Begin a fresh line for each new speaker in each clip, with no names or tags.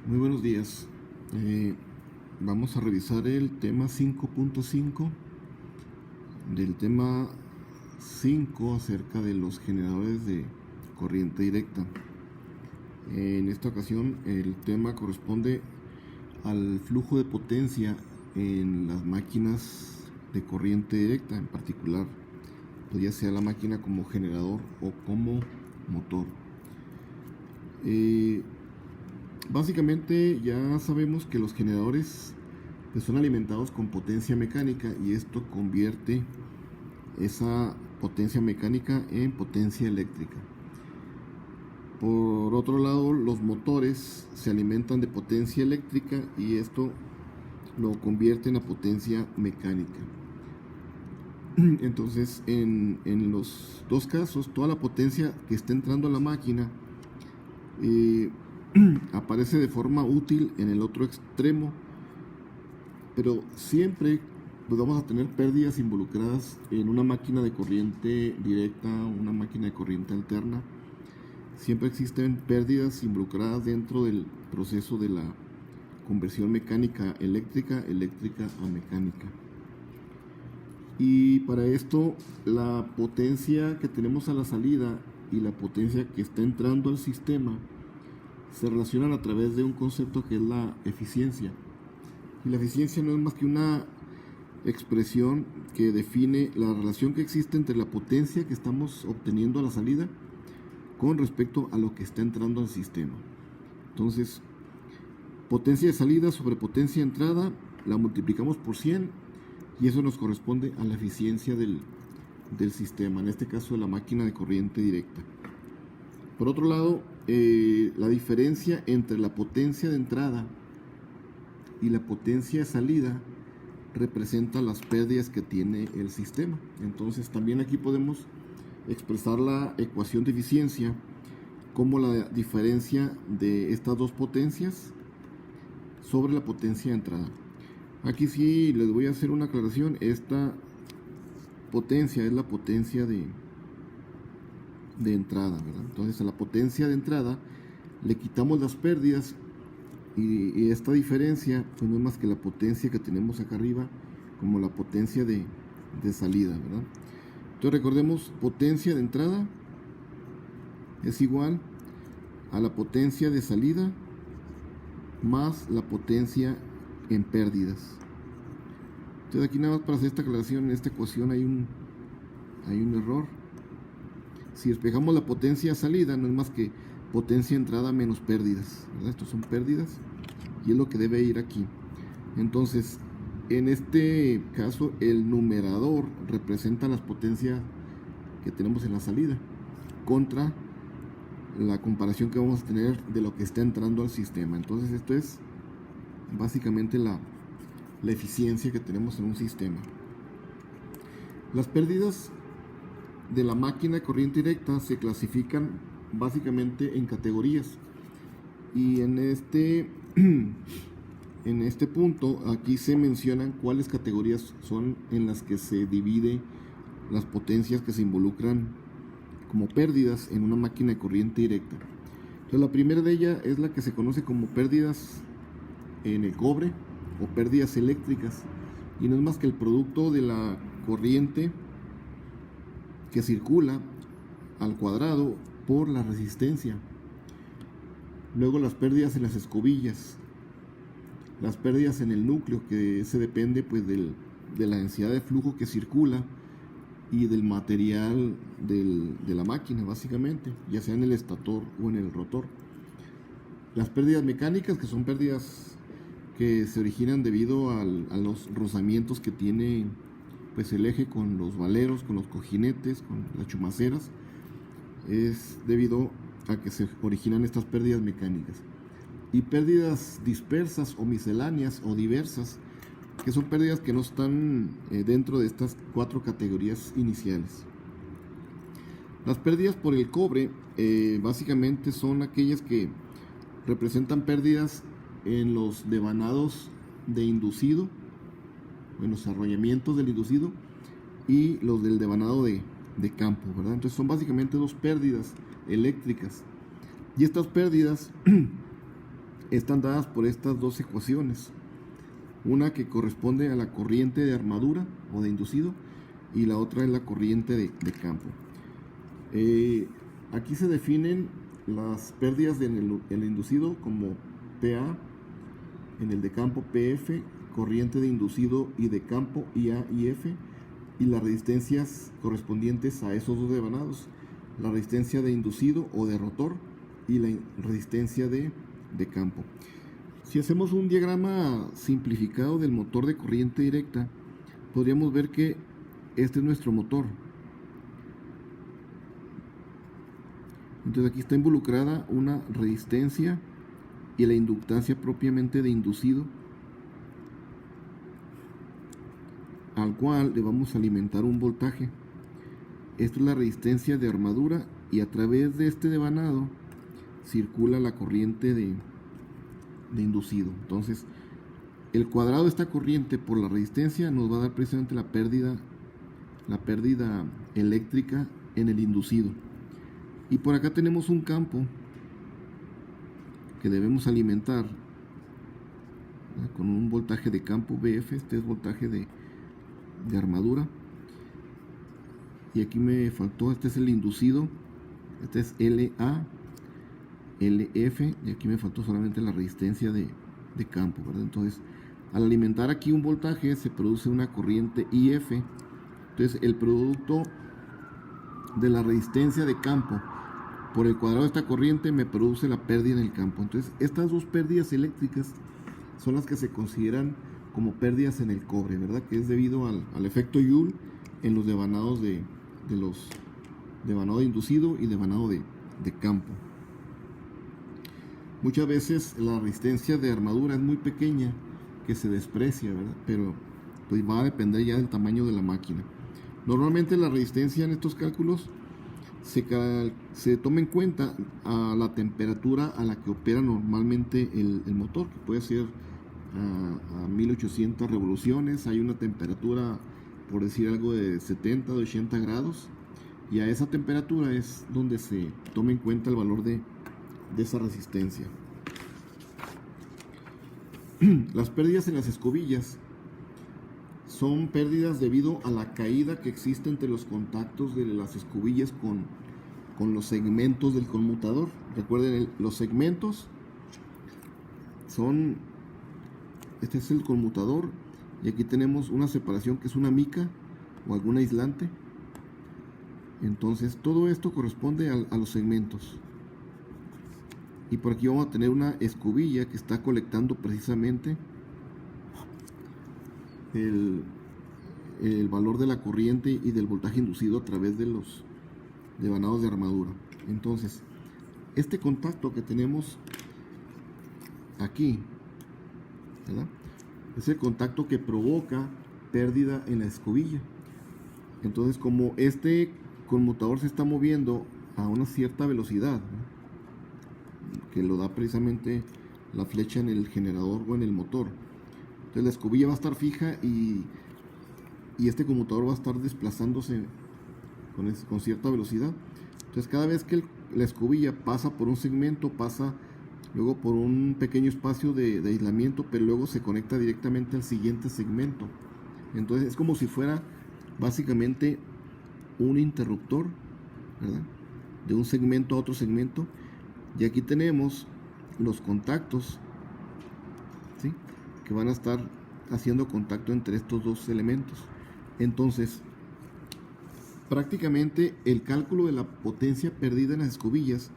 Muy buenos días. Vamos a revisar el tema 5.5 del tema 5 acerca de los generadores de corriente directa. En esta ocasión el tema corresponde al flujo de potencia en las máquinas de corriente directa, en particular, pues ya sea la máquina como generador o como motor. Básicamente ya sabemos que los generadores pues son alimentados con potencia mecánica y esto convierte esa potencia mecánica en potencia eléctrica. Por otro lado, los motores se alimentan de potencia eléctrica y esto lo convierte en a potencia mecánica. Entonces, en los dos casos, toda la potencia que está entrando a la máquina aparece de forma útil en el otro extremo, pero siempre pues vamos a tener pérdidas involucradas en una máquina de corriente directa, una máquina de corriente alterna. Siempre existen pérdidas involucradas dentro del proceso de la conversión mecánica eléctrica a mecánica. Y para esto la potencia que tenemos a la salida y la potencia que está entrando al sistema se relacionan a través de un concepto que es la eficiencia. Y la eficiencia no es más que una expresión que define la relación que existe entre la potencia que estamos obteniendo a la salida con respecto a lo que está entrando al sistema. Entonces, potencia de salida sobre potencia de entrada la multiplicamos por 100 y eso nos corresponde a la eficiencia del sistema, en este caso de la máquina de corriente directa. Por otro lado, la diferencia entre la potencia de entrada y la potencia de salida representa las pérdidas que tiene el sistema. Entonces también aquí podemos expresar la ecuación de eficiencia como la diferencia de estas dos potencias sobre la potencia de entrada. Aquí sí les voy a hacer una aclaración. Esta potencia es la potencia de entrada, ¿verdad? Entonces a la potencia de entrada le quitamos las pérdidas y esta diferencia pues no es más que la potencia que tenemos acá arriba como la potencia de salida, ¿verdad? Entonces recordemos, potencia de entrada es igual a la potencia de salida más la potencia en pérdidas. Entonces aquí nada más para hacer esta aclaración, en esta ecuación hay un error. Si despejamos la potencia salida, no es más que potencia entrada menos pérdidas, ¿verdad? Estos son pérdidas y es lo que debe ir aquí. Entonces, en este caso, el numerador representa las potencias que tenemos en la salida contra la comparación que vamos a tener de lo que está entrando al sistema. Entonces, esto es básicamente la eficiencia que tenemos en un sistema. Las pérdidas de la máquina de corriente directa se clasifican básicamente en categorías y en este punto aquí se mencionan cuáles categorías son en las que se divide las potencias que se involucran como pérdidas en una máquina de corriente directa. Entonces la primera de ellas es la que se conoce como pérdidas en el cobre o pérdidas eléctricas, y no es más que el producto de la corriente que circula al cuadrado por la resistencia. Luego las pérdidas en las escobillas, las pérdidas en el núcleo, que se depende pues de la densidad de flujo que circula y del material de la máquina, básicamente, ya sea en el estator o en el rotor. Las pérdidas mecánicas, que son pérdidas que se originan debido a los rozamientos que tiene pues el eje con los valeros, con los cojinetes, con las chumaceras, es debido a que se originan estas pérdidas mecánicas. Y pérdidas dispersas o misceláneas o diversas, que son pérdidas que no están dentro de estas cuatro categorías iniciales. Las pérdidas por el cobre básicamente son aquellas que representan pérdidas en los devanados de inducido, en los arrollamientos del inducido y los del devanado de campo, ¿verdad? Entonces son básicamente dos pérdidas eléctricas y estas pérdidas están dadas por estas dos ecuaciones. Una que corresponde a la corriente de armadura o de inducido y la otra es la corriente de campo. Aquí se definen las pérdidas en el inducido como PA, en el de campo PF, corriente de inducido y de campo IA y F, y las resistencias correspondientes a esos dos devanados, la resistencia de inducido o de rotor y la resistencia de campo. Si hacemos un diagrama simplificado del motor de corriente directa, podríamos ver que este es nuestro motor. Entonces aquí está involucrada una resistencia y la inductancia propiamente de inducido, al cual le vamos a alimentar un voltaje. Esta es la resistencia de armadura y a través de este devanado circula la corriente de inducido. Entonces el cuadrado de esta corriente por la resistencia nos va a dar precisamente la pérdida eléctrica en el inducido. Y por acá tenemos un campo que debemos alimentar, ¿verdad?, con un voltaje de campo BF. Este es voltaje de armadura. Y aquí me faltó, este es el inducido, este es LA, LF, y aquí me faltó solamente la resistencia de campo, ¿verdad? Entonces, al alimentar aquí un voltaje, se produce una corriente IF. Entonces, el producto de la resistencia de campo por el cuadrado de esta corriente me produce la pérdida en el campo. Entonces, estas dos pérdidas eléctricas son las que se consideran como pérdidas en el cobre, ¿verdad? Que es debido al efecto Joule en los devanados de devanado de inducido y devanado de campo. Muchas veces la resistencia de armadura es muy pequeña, que se desprecia, ¿verdad? Pero pues va a depender ya del tamaño de la máquina. Normalmente la resistencia en estos cálculos se toma en cuenta a la temperatura a la que opera normalmente el motor, que puede ser a 1800 revoluciones. Hay una temperatura, por decir algo, de 70 o 80 grados, y a esa temperatura es donde se toma en cuenta el valor de esa resistencia. Las pérdidas en las escobillas son pérdidas debido a la caída que existe entre los contactos de las escobillas con los segmentos del conmutador. Recuerden, los segmentos son, este es el conmutador, y aquí tenemos una separación que es una mica o algún aislante. Entonces todo esto corresponde a los segmentos. Y por aquí vamos a tener una escobilla que está colectando precisamente el valor de la corriente y del voltaje inducido a través de los devanados de armadura. Entonces, este contacto que tenemos aquí, ¿verdad?, es el contacto que provoca pérdida en la escobilla. Entonces, como este conmutador se está moviendo a una cierta velocidad, ¿no?, que lo da precisamente la flecha en el generador o en el motor, entonces la escobilla va a estar fija y este conmutador va a estar desplazándose con cierta velocidad. Entonces cada vez que la escobilla pasa por un segmento, pasa luego por un pequeño espacio de aislamiento, pero luego se conecta directamente al siguiente segmento. Entonces es como si fuera básicamente un interruptor, ¿verdad?, de un segmento a otro segmento. Y aquí tenemos los contactos, ¿sí?, que van a estar haciendo contacto entre estos dos elementos. Entonces, prácticamente el cálculo de la potencia perdida en las escobillas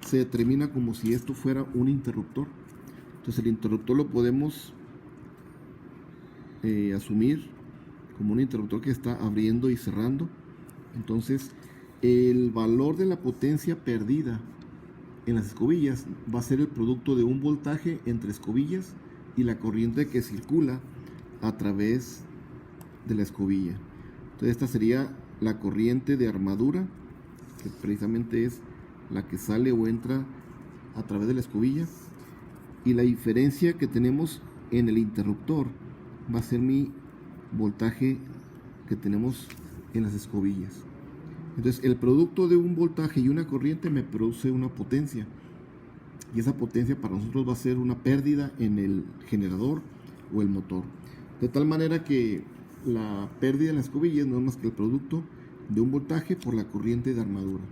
se determina como si esto fuera un interruptor. Entonces el interruptor lo podemos asumir como un interruptor que está abriendo y cerrando. Entonces el valor de la potencia perdida en las escobillas va a ser el producto de un voltaje entre escobillas y la corriente que circula a través de la escobilla. Entonces esta sería la corriente de armadura, que precisamente es la que sale o entra a través de la escobilla, y la diferencia que tenemos en el interruptor va a ser mi voltaje que tenemos en las escobillas. Entonces el producto de un voltaje y una corriente me produce una potencia. y esa potencia para nosotros va a ser una pérdida en el generador o el motor. De tal manera que la pérdida en las escobillas no es más que el producto de un voltaje por la corriente de armadura.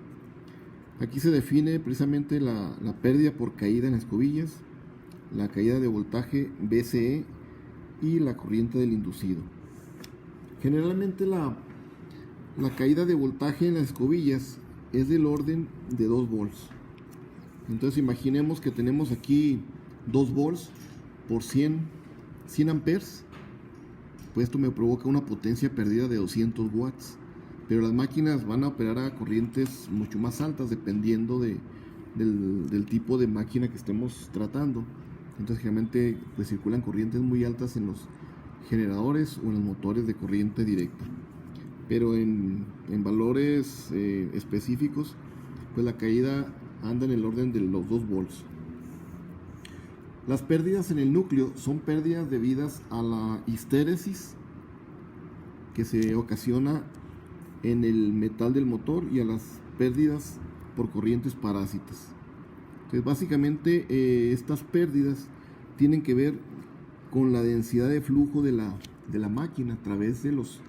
Aquí se define precisamente la pérdida por caída en las escobillas, la caída de voltaje VCE y la corriente del inducido. Generalmente la caída de voltaje en las escobillas es del orden de 2 volts. Entonces imaginemos que tenemos aquí 2 volts por 100 amperes. Pues esto me provoca una potencia perdida de 200 watts. Pero las máquinas van a operar a corrientes mucho más altas dependiendo del tipo de máquina que estemos tratando. Entonces generalmente pues circulan corrientes muy altas en los generadores o en los motores de corriente directa. Pero en valores específicos, pues la caída anda en el orden de los 2 volts. Las pérdidas en el núcleo son pérdidas debidas a la histéresis que se ocasiona en el metal del motor y a las pérdidas por corrientes parásitas. Entonces básicamente estas pérdidas tienen que ver con la densidad de flujo de la máquina a través de los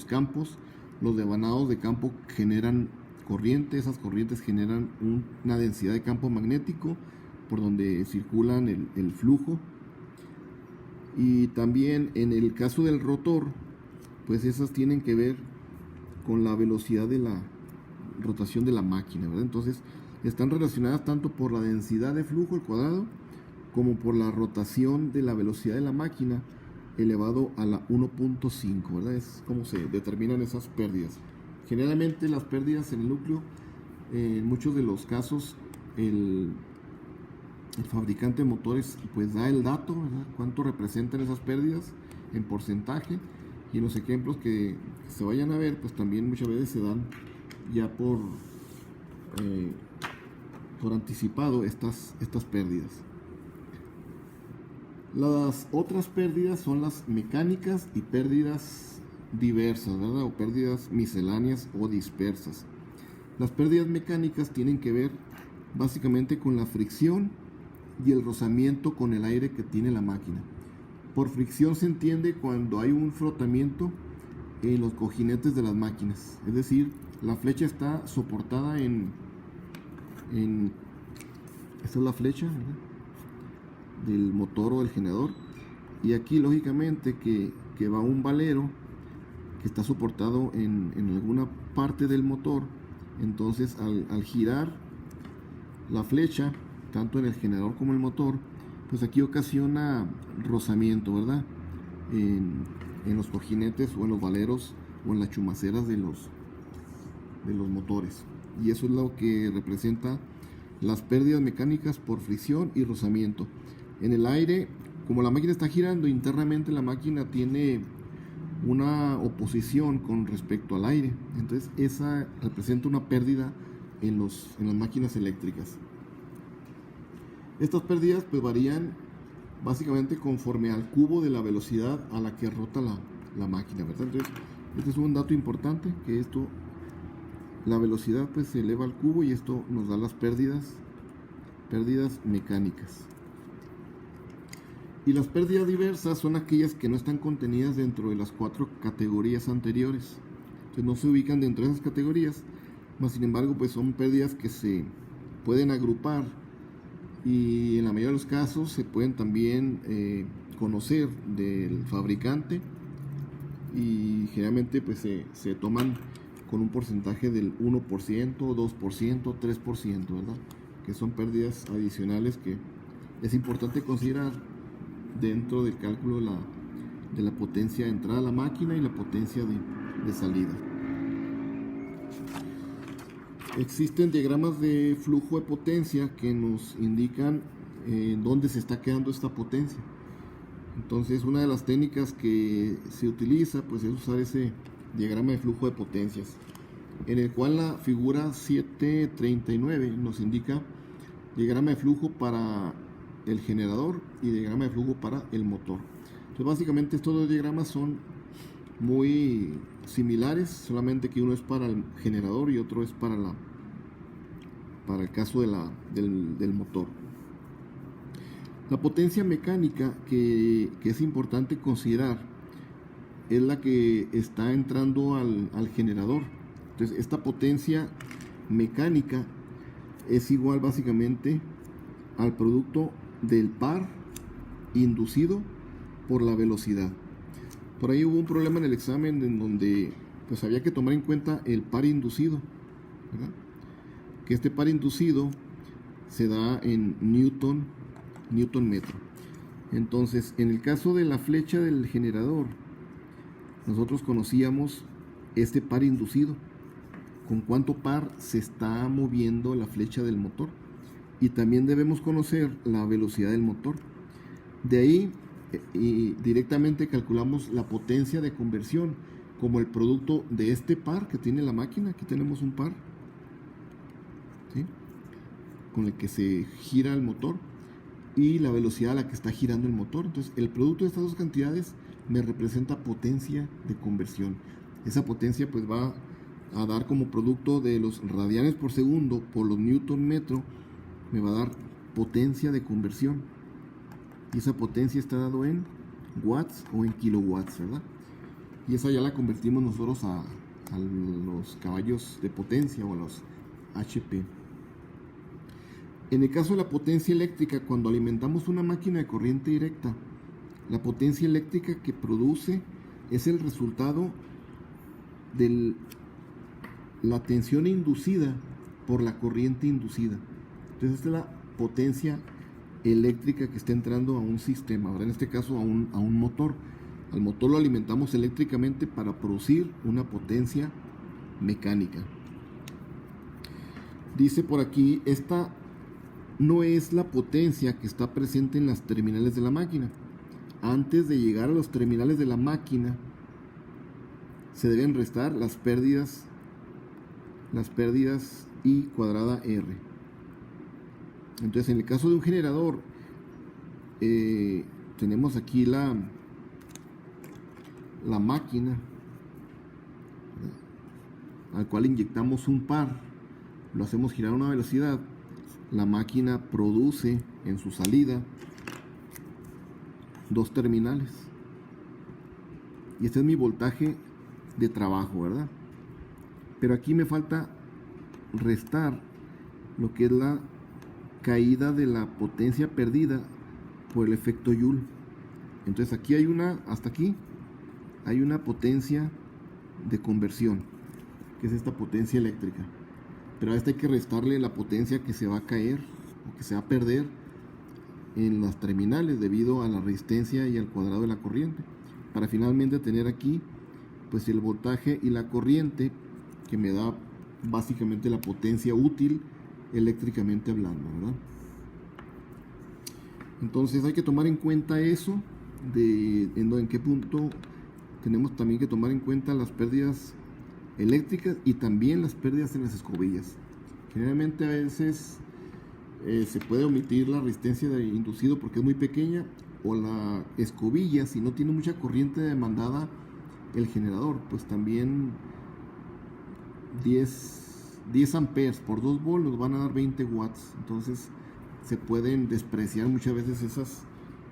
campos. Los devanados de campo generan corriente, esas corrientes generan una densidad de campo magnético por donde circulan el flujo. Y también en el caso del rotor, pues esas tienen que ver con la velocidad de la rotación de la máquina, ¿verdad? Entonces están relacionadas tanto por la densidad de flujo al cuadrado como por la rotación de la velocidad de la máquina elevado a la 1.5, ¿verdad? Es como se determinan esas pérdidas. Generalmente las pérdidas en el núcleo, en muchos de los casos, el fabricante de motores pues da el dato, ¿verdad? Cuánto representan esas pérdidas en porcentaje, y en los ejemplos que se vayan a ver pues también muchas veces se dan ya por anticipado estas pérdidas. Las otras pérdidas son las mecánicas y pérdidas diversas, ¿verdad? O pérdidas misceláneas o dispersas. Las pérdidas mecánicas tienen que ver básicamente con la fricción y el rozamiento con el aire que tiene la máquina. Por fricción se entiende cuando hay un frotamiento en los cojinetes de las máquinas, es decir, la flecha está soportada esta es la flecha, ¿verdad?, del motor o del generador, y aquí lógicamente que va un valero que está soportado en alguna parte del motor. Entonces al girar la flecha tanto en el generador como en el motor, pues aquí ocasiona rozamiento, ¿verdad?, en los cojinetes o en los valeros o en las chumaceras de los motores, y eso es lo que representa las pérdidas mecánicas por fricción y rozamiento. En el aire, como la máquina está girando internamente, la máquina tiene una oposición con respecto al aire, entonces esa representa una pérdida en las máquinas eléctricas. Estas pérdidas pues varían básicamente conforme al cubo de la velocidad a la que rota la máquina, ¿verdad? Entonces este es un dato importante, que la velocidad pues se eleva al cubo y esto nos da las pérdidas mecánicas. Y las pérdidas diversas son aquellas que no están contenidas dentro de las 4 categorías anteriores. Entonces no se ubican dentro de esas categorías, mas sin embargo pues son pérdidas que se pueden agrupar, y en la mayoría de los casos se pueden también conocer del fabricante, y generalmente pues se toman con un porcentaje del 1%, 2%, 3%, ¿verdad? Que son pérdidas adicionales que es importante considerar dentro del cálculo de la potencia de entrada a la máquina y la potencia de salida. Existen diagramas de flujo de potencia que nos indican dónde se está quedando esta potencia. Entonces una de las técnicas que se utiliza pues es usar ese diagrama de flujo de potencias, en el cual la figura 739 nos indica diagrama de flujo para el generador y diagrama de flujo para el motor. Entonces básicamente estos dos diagramas son muy similares, solamente que uno es para el generador y otro es para el caso del motor. La potencia mecánica que es importante considerar es la que está entrando al generador. Entonces, esta potencia mecánica es igual básicamente al producto del par inducido por la velocidad. Por ahí hubo un problema en el examen en donde pues había que tomar en cuenta el par inducido, ¿verdad? Que este par inducido se da en newton metro. Entonces, en el caso de la flecha del generador, nosotros conocíamos este par inducido, con cuánto par se está moviendo la flecha del motor, y también debemos conocer la velocidad del motor. De ahí directamente calculamos la potencia de conversión como el producto de este par que tiene la máquina. Aquí tenemos un par, ¿sí?, con el que se gira el motor, y la velocidad a la que está girando el motor. Entonces, el producto de estas dos cantidades me representa potencia de conversión. Esa potencia pues va a dar como producto de los radianes por segundo por los newton metro, me va a dar potencia de conversión, y esa potencia está dado en watts o en kilowatts, ¿verdad? Y esa ya la convertimos nosotros a los caballos de potencia o a los HP. En el caso de la potencia eléctrica, cuando alimentamos una máquina de corriente directa, la potencia eléctrica que produce es el resultado de la tensión inducida por la corriente inducida. Entonces, esta es la potencia eléctrica que está entrando a un sistema, ¿verdad? En este caso a un motor. Al motor lo alimentamos eléctricamente para producir una potencia mecánica. Dice por aquí, esta no es la potencia que está presente en las terminales de la máquina. Antes de llegar a los terminales de la máquina, se deben restar las pérdidas I cuadrada R. Entonces, en el caso de un generador, tenemos aquí la máquina al cual inyectamos un par, lo hacemos girar a una velocidad. La máquina produce en su salida dos terminales, y este es mi voltaje de trabajo, ¿verdad? Pero aquí me falta restar lo que es la caída de la potencia perdida por el efecto Joule. Entonces aquí hay hasta aquí hay una potencia de conversión, que es esta potencia eléctrica, pero a esta hay que restarle la potencia que se va a caer o que se va a perder en las terminales debido a la resistencia y al cuadrado de la corriente, para finalmente tener aquí pues el voltaje y la corriente que me da básicamente la potencia útil eléctricamente hablando, ¿verdad? Entonces hay que tomar en cuenta eso, en qué punto tenemos también que tomar en cuenta las pérdidas eléctricas y también las pérdidas en las escobillas. Generalmente a veces se puede omitir la resistencia de inducido porque es muy pequeña, o la escobilla, si no tiene mucha corriente demandada el generador, pues también 10 amperes por 2 volts nos van a dar 20 watts. Entonces se pueden despreciar muchas veces esas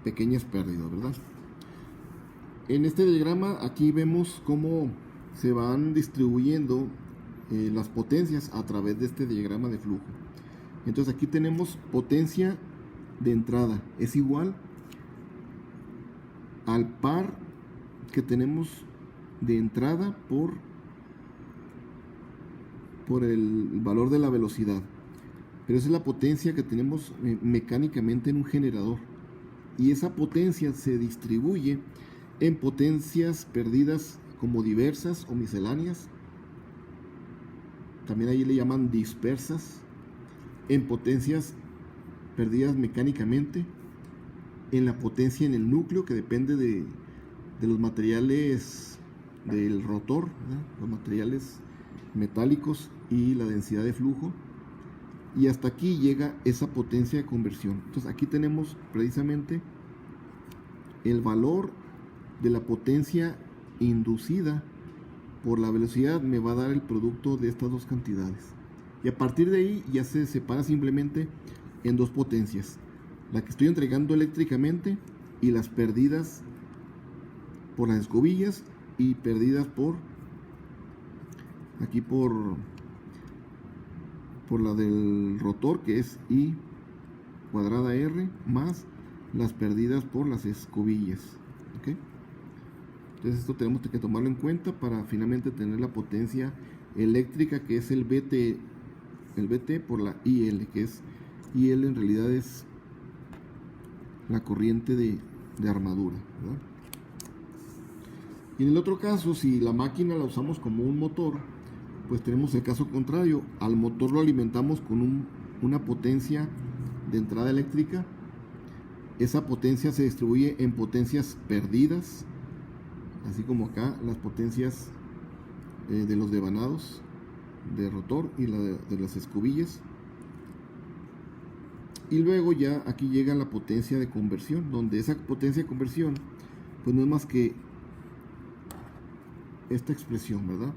pequeñas pérdidas, ¿verdad? En este diagrama aquí vemos cómo se van distribuyendo las potencias a través de este diagrama de flujo. Entonces aquí tenemos potencia de entrada, es igual al par que tenemos de entrada por el valor de la velocidad. Pero esa es la potencia que tenemos mecánicamente en un generador, y esa potencia se distribuye en potencias perdidas como diversas o misceláneas, también ahí le llaman dispersas, en potencias perdidas mecánicamente, en la potencia en el núcleo, que depende de los materiales del rotor, ¿verdad?, los materiales metálicos y la densidad de flujo, y hasta aquí llega esa potencia de conversión. Entonces aquí tenemos precisamente el valor de la potencia inducida por la velocidad, me va a dar el producto de estas dos cantidades, y a partir de ahí ya se separa simplemente en dos potencias, la que estoy entregando eléctricamente y las perdidas por las escobillas y perdidas por aquí por la del rotor, que es I cuadrada R, más las perdidas por las escobillas. ¿Okay? Entonces esto tenemos que tomarlo en cuenta para finalmente tener la potencia eléctrica, que es el VT por la IL, que es IL en realidad es la corriente de armadura, ¿verdad? Y en el otro caso, si la máquina la usamos como un motor, pues tenemos el caso contrario. Al motor lo alimentamos con una potencia de entrada eléctrica. Esa potencia se distribuye en potencias perdidas, así como acá las potencias de los devanados de rotor y la de las escobillas. Y luego ya aquí llega la potencia de conversión, donde esa potencia de conversión pues no es más que esta expresión, ¿verdad?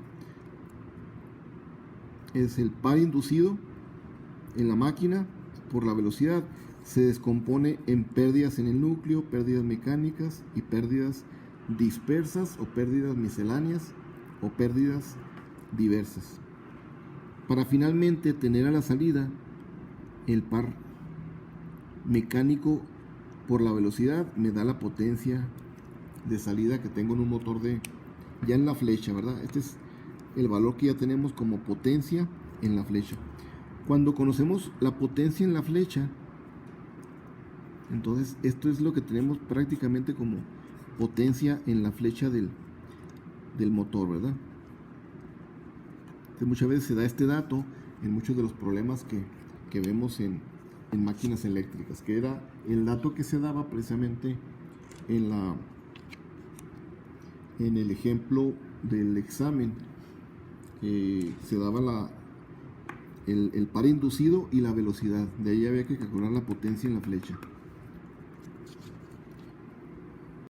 Es el par inducido en la máquina por la velocidad, se descompone en pérdidas en el núcleo, pérdidas mecánicas y pérdidas dispersas o pérdidas misceláneas o pérdidas diversas, para finalmente tener a la salida el par mecánico por la velocidad. Me da la potencia de salida que tengo en un motor ya en la flecha, ¿verdad? Este es el valor que ya tenemos como potencia en la flecha. Cuando conocemos la potencia en la flecha, entonces esto es lo que tenemos prácticamente como potencia en la flecha del motor, ¿verdad? Entonces, muchas veces se da este dato en muchos de los problemas que vemos en máquinas eléctricas, que era el dato que se daba precisamente en el ejemplo del examen. Se daba el par inducido y la velocidad. De ahí había que calcular la potencia en la flecha.